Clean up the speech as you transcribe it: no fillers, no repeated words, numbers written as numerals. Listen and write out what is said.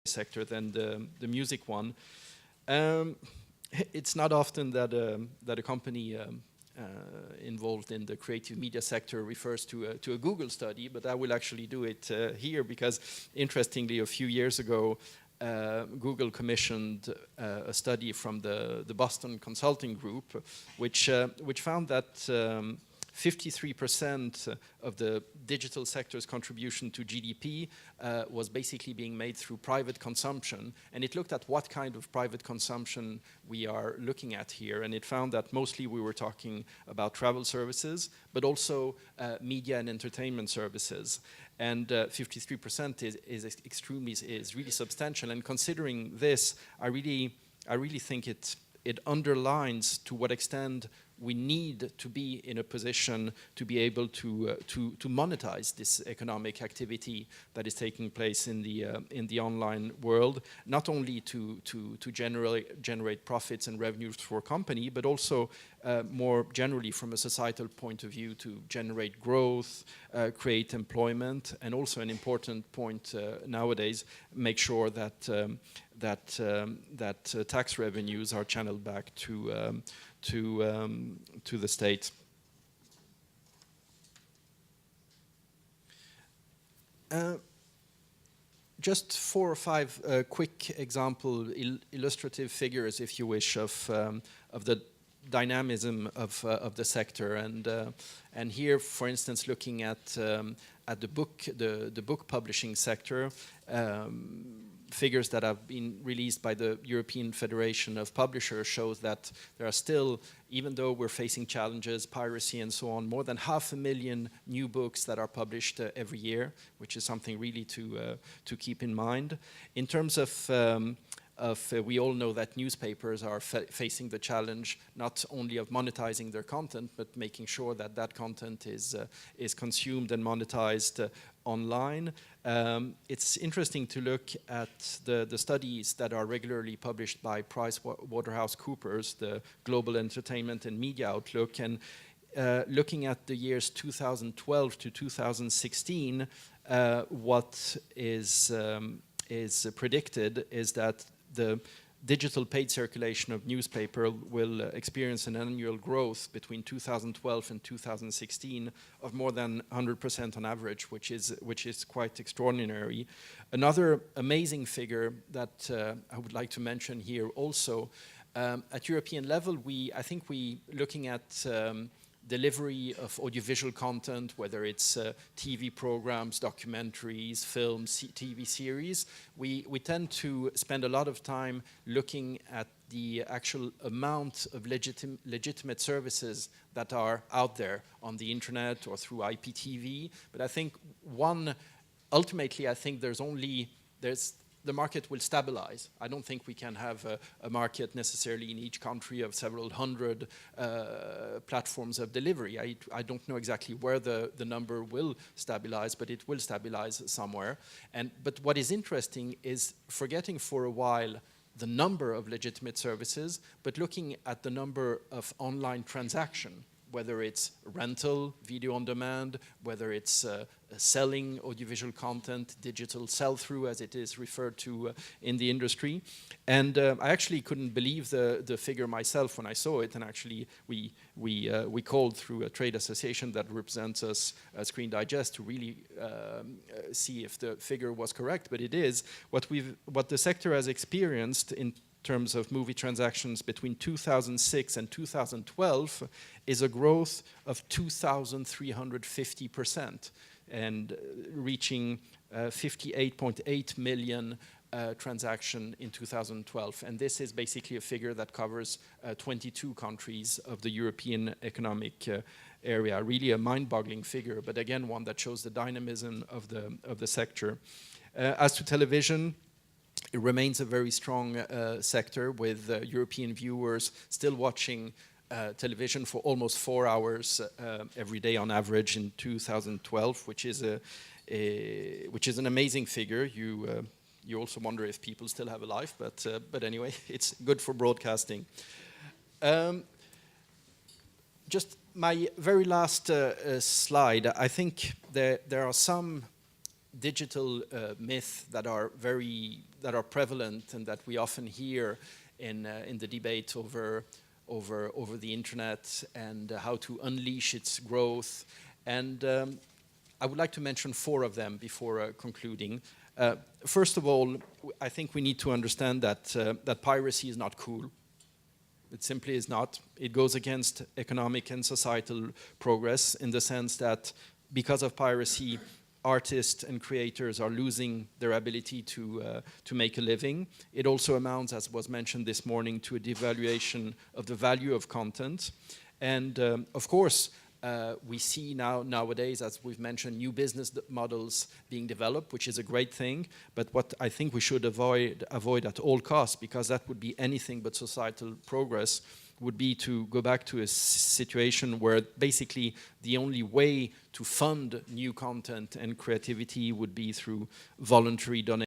sector than the music one. It's not often that a company involved in the creative media sector refers to a Google study, but I will actually do it here because, interestingly, a few years ago, Google commissioned a study from the Boston Consulting Group, which found that 53% of the digital sector's contribution to GDP was basically being made through private consumption. And it looked at what kind of private consumption we are looking at here. And it found that mostly we were talking about travel services, but also media and entertainment services. And 53% is really substantial. And considering this, I really think it underlines to what extent we need to be in a position to be able to monetize this economic activity that is taking place in the online world, not only to generate profits and revenues for a company, but also more generally from a societal point of view to generate growth, create employment, and also an important point nowadays, make sure that tax revenues are channeled back to the state. Just 4 or 5 quick illustrative figures, if you wish, of the dynamism of the sector, and here, for instance, looking at the book publishing sector. Figures that have been released by the European Federation of Publishers shows that there are still, even though we're facing challenges, piracy and so on, more than 500,000 new books that are published every year, which is something really to keep in mind. In terms of we all know that newspapers are facing the challenge not only of monetizing their content, but making sure that that content is consumed and monetized online. It's interesting to look at the studies that are regularly published by PricewaterhouseCoopers, the Global Entertainment and Media Outlook, and looking at the years 2012 to 2016, what is predicted is that the digital paid circulation of newspaper will experience an annual growth between 2012 and 2016 of more than 100% on average, which is quite extraordinary. Another amazing figure that I would like to mention here also, at European level, I think we looking at delivery of audiovisual content, whether it's TV programs, documentaries, films, TV series, we tend to spend a lot of time looking at the actual amount of legitimate services that are out there on the internet or through IPTV. But I think ultimately, I think the market will stabilize. I don't think we can have a market necessarily in each country of several hundred platforms of delivery. I don't know exactly where the number will stabilize, but it will stabilize somewhere. But what is interesting is forgetting for a while the number of legitimate services, but looking at the number of online transactions, whether it's rental, video on demand, whether it's selling audiovisual content, digital sell-through as it is referred to in the industry. And I actually couldn't believe the figure myself when I saw it, and actually we called through a trade association that represents us, Screen Digest, to really see if the figure was correct, but it is. What the sector has experienced in terms of movie transactions between 2006 and 2012 is a growth of 2,350% and reaching 58.8 million transaction in 2012. And this is basically a figure that covers 22 countries of the European economic area. Really a mind-boggling figure, but again, one that shows the dynamism of the sector. As to television, it remains a very strong sector, with European viewers still watching television for almost 4 hours every day on average in 2012, which is an amazing figure. You also wonder if people still have a life, but anyway, it's good for broadcasting. Just my very last slide. I think there are some digital myths that are very that are prevalent and that we often hear in the debate over the internet and how to unleash its growth. And I would like to mention 4 of them before concluding. First of all, I think we need to understand that piracy is not cool. It simply is not. It goes against economic and societal progress in the sense that because of piracy, artists and creators are losing their ability to make a living. It also amounts, as was mentioned this morning, to a devaluation of the value of content. And of course, we see nowadays, as we've mentioned, new business models being developed, which is a great thing. But what I think we should avoid at all costs, because that would be anything but societal progress, would be to go back to a situation where basically the only way to fund new content and creativity would be through voluntary donations.